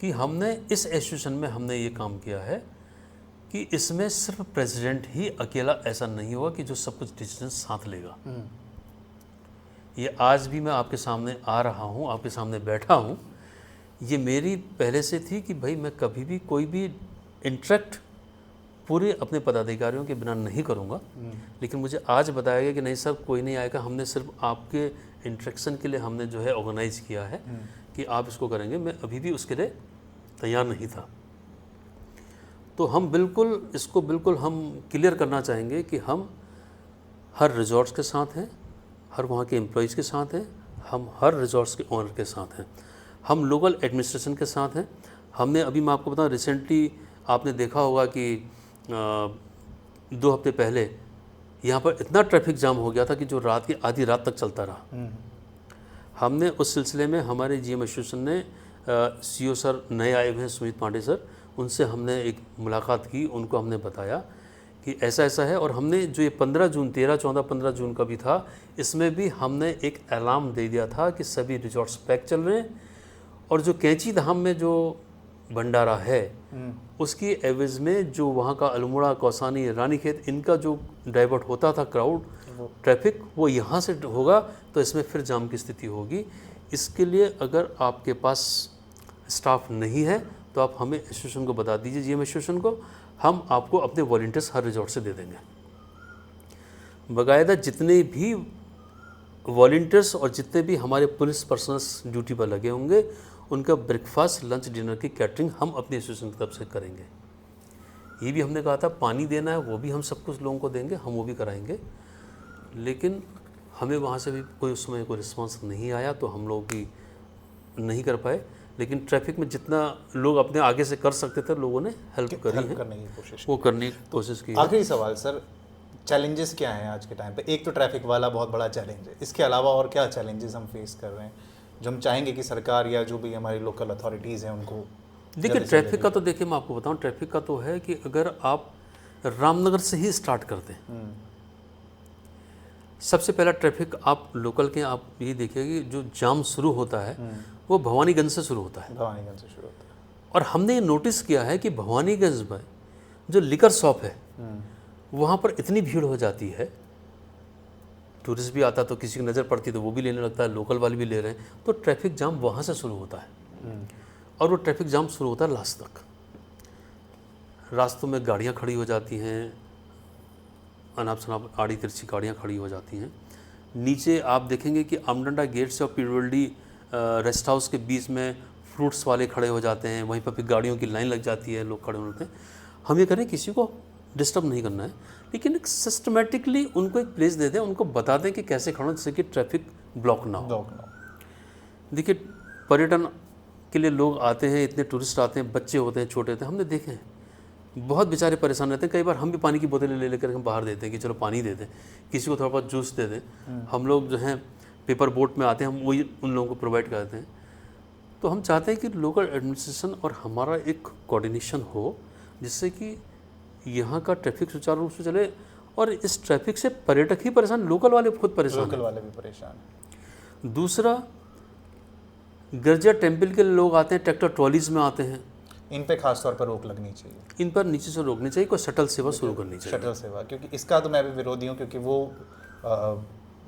कि हमने इस एसोसिएशन में हमने ये काम किया है कि इसमें सिर्फ प्रेसिडेंट ही अकेला ऐसा नहीं होगा कि जो सब कुछ डिसीजन साथ लेगा। ये आज भी मैं आपके सामने आ रहा हूँ, आपके सामने बैठा हूँ, ये मेरी पहले से थी कि भाई मैं कभी भी कोई भी इंटरेक्ट पूरे अपने पदाधिकारियों के बिना नहीं करूँगा। लेकिन मुझे आज बताया गया कि नहीं सर, कोई नहीं आएगा, हमने सिर्फ आपके इंटरेक्शन के लिए हमने जो है ऑर्गेनाइज़ किया है कि आप इसको करेंगे। मैं अभी भी उसके लिए तैयार नहीं था। तो हम बिल्कुल इसको बिल्कुल हम क्लियर करना चाहेंगे कि हम हर रिजॉर्ट्स के साथ हैं, हर वहाँ के एम्प्लॉयज़ के साथ हैं, हम हर रिजॉर्ट्स के ओनर के साथ हैं, हम लोकल एडमिनिस्ट्रेशन के साथ हैं। हमने अभी, मैं आपको बताऊँ, रिसेंटली आपने देखा होगा कि 2 हफ्ते पहले यहाँ पर इतना ट्रैफिक जाम हो गया था कि जो रात की आधी रात तक चलता रहा। हमने उस सिलसिले में हमारे जीएम एसोसिएशन ने सीईओ सर नए आए हुए हैं सुमित पांडे सर, उनसे हमने एक मुलाकात की, उनको हमने बताया कि ऐसा ऐसा है। और हमने जो ये 15 जून 13, 14, 15 जून का भी था, इसमें भी हमने एक अलार्म दे दिया था कि सभी रिजॉर्ट्स पैक चल रहे हैं। और जो कैंची धाम में जो भंडारा है उसकी एवज में जो वहाँ का अल्मोड़ा, कौसानी, रानीखेत, इनका जो डाइवर्ट होता था क्राउड ट्रैफिक, वो यहाँ से होगा तो इसमें फिर जाम की स्थिति होगी। इसके लिए अगर आपके पास स्टाफ नहीं है तो आप हमें एसोसिएशन को बता दीजिए, जीएम एसोसिएशन को, हम आपको अपने वॉलंटियर्स हर रिजॉर्ट से दे देंगे। बाकायदा जितने भी वॉलंटियर्स और जितने भी हमारे पुलिस पर्सनल्स ड्यूटी पर लगे होंगे, उनका ब्रेकफास्ट, लंच, डिनर की कैटरिंग हम अपनी एसोसिएशन की तरफ से करेंगे। ये भी हमने कहा था, पानी देना है वो भी हम सब कुछ लोगों को देंगे, हम वो भी कराएंगे। लेकिन हमें वहाँ से भी कोई उस समय कोई रिस्पांस नहीं आया तो हम लोग भी नहीं कर पाए। लेकिन ट्रैफिक में जितना लोग अपने आगे से कर सकते थे, लोगों ने हेल्प करी है, करने की कोशिश, वो करने की कोशिश की। आखिरी सवाल सर, चैलेंजेस क्या हैं आज के टाइम पे? एक तो ट्रैफिक वाला बहुत बड़ा चैलेंज है, इसके अलावा और क्या चैलेंजेस हम फेस कर रहे हैं जो हम चाहेंगे कि सरकार या जो भी हमारी लोकल अथॉरिटीज़ हैं उनको? देखिए ट्रैफिक का तो, देखिए मैं आपको बताऊं, ट्रैफिक का तो है कि अगर आप रामनगर से ही स्टार्ट करते हैं, सबसे पहला ट्रैफिक आप लोकल के, आप ये देखिए कि जो जाम शुरू होता है वो भवानीगंज से शुरू होता है। भवानीगंज से शुरू होता है। और हमने ये नोटिस किया है कि भवानीगंज में जो लिकर शॉप है वहाँ पर इतनी भीड़ हो जाती है, टूरिस्ट भी आता तो किसी की नज़र पड़ती तो वो भी लेने लगता है, लोकल वाले भी ले रहे हैं, तो ट्रैफिक जाम वहाँ से शुरू होता है। और वो ट्रैफिक जाम शुरू होता है लास्ट तक। रास्तों में गाड़ियाँ खड़ी हो जाती हैं, अनाप शनाप आड़ी तिरछी गाड़ियाँ खड़ी हो जाती हैं। नीचे आप देखेंगे कि अमडंडा गेट से और पीरवल्डी रेस्ट हाउस के बीच में फ्रूट्स वाले खड़े हो जाते हैं, वहीं पर फिर गाड़ियों की लाइन लग जाती है, लोग खड़े होते हैं। हम ये करें, किसी को डिस्टर्ब नहीं करना है, लेकिन एक सिस्टमेटिकली उनको एक प्लेस दे दें, उनको बता दें कि कैसे खड़ो जिससे कि ट्रैफिक ब्लॉक ना हो। देखिए पर्यटन के लिए लोग आते हैं, इतने टूरिस्ट आते हैं, बच्चे होते हैं, छोटे होते हैं, हमने देखे हैं बहुत बेचारे परेशान रहते हैं। कई बार हम भी पानी की बोतलें ले लेकर हम बाहर देते हैं कि चलो पानी दे दें, किसी को थोड़ा बहुत जूस दे दें। हम लोग जो हैं पेपर बोट में आते हैं, हम वही उन लोगों को प्रोवाइड करते हैं। तो हम चाहते हैं कि लोकल एडमिनिस्ट्रेशन और हमारा एक कोऑर्डिनेशन हो जिससे कि यहाँ का ट्रैफिक सुचारू रूप से चले। और इस ट्रैफिक से पर्यटक ही परेशान, लोकल वाले खुद परेशान, लोकल वाले भी परेशान। दूसरा, गिरजा टेम्पल के लोग आते हैं, ट्रैक्टर ट्रॉलीज में आते हैं, इन पे खास तौर पर रोक लगनी चाहिए, इन पर नीचे से रोकनी चाहिए, कोई शटल सेवा शुरू करनी चाहिए। शटल सेवा, क्योंकि इसका तो मैं भी विरोधी हूँ, क्योंकि वो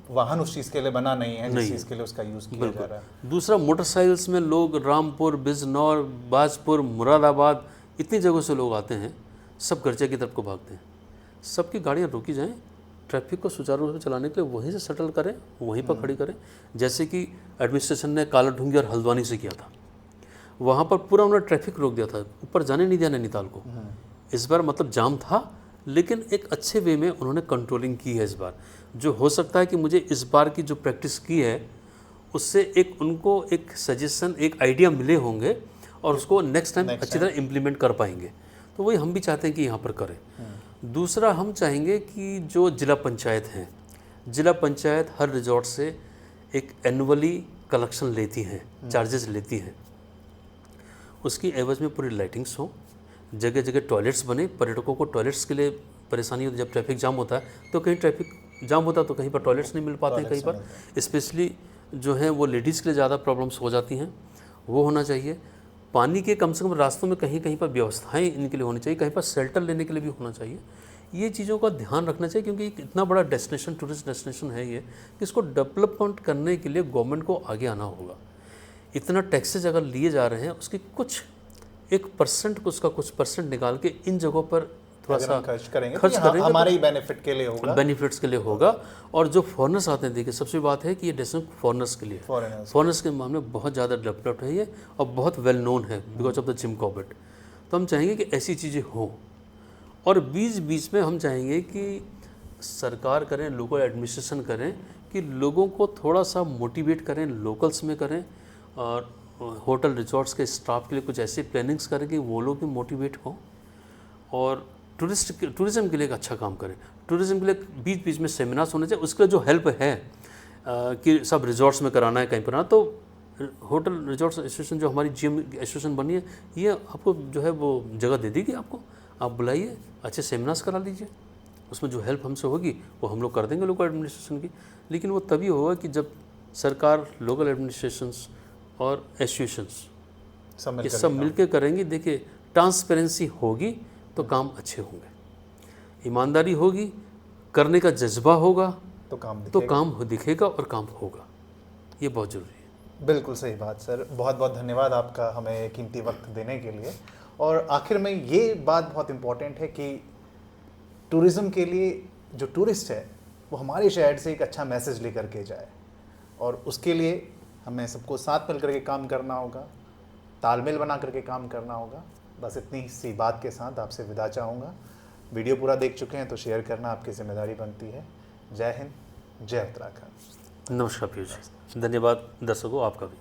वाहन उस चीज़ के लिए बना नहीं है जिस चीज़ के लिए उसका यूज़ किया जा रहा है। दूसरा, मोटरसाइकिल्स में लोग रामपुर, बिजनौर, बाजपुर, मुरादाबाद, इतनी जगहों से लोग आते हैं, सब गर्जा की तरफ को भागते हैं। सबकी गाड़ियाँ रोकी जाएँ, ट्रैफिक को सुचारू रूप से चलाने के लिए वहीं से शटल करें, वहीं पर खड़ी करें, जैसे कि एडमिनिस्ट्रेशन ने काला ढूंगी और हल्द्वानी से किया था। वहाँ पर पूरा उन्होंने ट्रैफिक रोक दिया था, ऊपर जाने नहीं दिया नैनीताल को। इस बार मतलब जाम था, लेकिन एक अच्छे वे में उन्होंने कंट्रोलिंग की है इस बार। जो हो सकता है कि मुझे इस बार की जो प्रैक्टिस की है उससे एक उनको एक सजेशन, एक आइडिया मिले होंगे और उसको नेक्स्ट टाइम अच्छी तरह इम्प्लीमेंट कर पाएंगे। तो वही हम भी चाहते हैं कि यहाँ पर करें। दूसरा हम चाहेंगे कि जो जिला पंचायत हैं, जिला पंचायत हर रिजॉर्ट से एक एनुअली कलेक्शन लेती हैं, चार्जेस लेती हैं। उसकी एवज में पूरी लाइटिंग्स हो, जगह जगह टॉयलेट्स बने। पर्यटकों को टॉयलेट्स के लिए परेशानी होती है, जब ट्रैफिक जाम होता है तो कहीं ट्रैफिक जाम होता है तो कहीं पर टॉयलेट्स नहीं मिल पाते हैं, कहीं पर स्पेशली जो है वो लेडीज़ के लिए ज़्यादा प्रॉब्लम्स हो जाती हैं, वो होना चाहिए। पानी के कम से कम रास्तों में कहीं कहीं पर व्यवस्थाएं इनके लिए होनी चाहिए, कहीं पर शेल्टर लेने के लिए भी होना चाहिए। ये चीज़ों का ध्यान रखना चाहिए, क्योंकि एक इतना बड़ा डेस्टिनेशन, टूरिस्ट डेस्टिनेशन है ये, कि इसको डेवलपमेंट करने के लिए गवर्नमेंट को आगे आना होगा। इतना टैक्सेज अगर लिए जा रहे हैं, उसकी कुछ 1% उसका कुछ परसेंट निकाल के इन जगहों पर थोड़ा सा खर्च करेंगे तो हमारे ही बेनिफिट के लिए होगा, बेनिफिट्स के लिए होगा। और जो फॉरेनर्स आते हैं, देखिए सबसे बात है कि ये डेस्टिनेशन फॉरेनर्स के लिए, फॉरेनर्स के मामले में बहुत ज़्यादा डेवलप्ड है ये और बहुत वेल नोन है because of the Jim Corbett. तो हम चाहेंगे कि ऐसी चीज़ें हों। और बीच बीच में हम चाहेंगे कि सरकार करें, लोकल एडमिनिस्ट्रेशन करें, कि लोगों को थोड़ा सा मोटिवेट करें, लोकल्स में करें, और होटल रिजॉर्ट्स के स्टाफ के लिए कुछ ऐसी प्लानिंग्स करें कि वो लोग भी मोटिवेट हों और टूरिज़्म के लिए एक अच्छा काम करें। टूरिज़्म के लिए बीच बीच में सेमिनार्स होने चाहिए। उसके लिए जो हेल्प है कि सब रिजॉर्ट्स में कराना है, कहीं पर कराना, तो होटल रिजॉर्ट्स एसोसिएशन जो हमारी जीएम एसोसिएशन बनी है, ये आपको जो है वो जगह दे देगी आपको। आप बुलाइए, अच्छे सेमिनार्स करा लीजिए, उसमें जो हेल्प हमसे होगी वो हम लोग कर देंगे लोकल एडमिनिस्ट्रेशन की। लेकिन वो तभी होगा कि जब सरकार, लोकल एडमिनिस्ट्रेशंस और एसोसिएशंस ये सब मिलकर करेंगे। देखिए, ट्रांसपेरेंसी होगी तो काम अच्छे होंगे, ईमानदारी होगी, करने का जज्बा होगा तो काम दिखेगा और काम होगा। ये बहुत ज़रूरी है। बिल्कुल सही बात सर, बहुत बहुत धन्यवाद आपका हमें कीमती वक्त देने के लिए। और आखिर में ये बात बहुत इम्पोर्टेंट है कि टूरिज़्म के लिए जो टूरिस्ट है वो हमारे शहर से एक अच्छा मैसेज लेकर के जाए, और उसके लिए हमें सबको साथ मिल करके काम करना होगा, तालमेल बना करके काम करना होगा। बस इतनी सी बात के साथ आपसे विदा चाहूँगा। वीडियो पूरा देख चुके हैं तो शेयर करना आपकी जिम्मेदारी बनती है। जय हिंद, जय उत्तराखंड। नमस्कार पीयूष, धन्यवाद दर्शकों, आपका भी।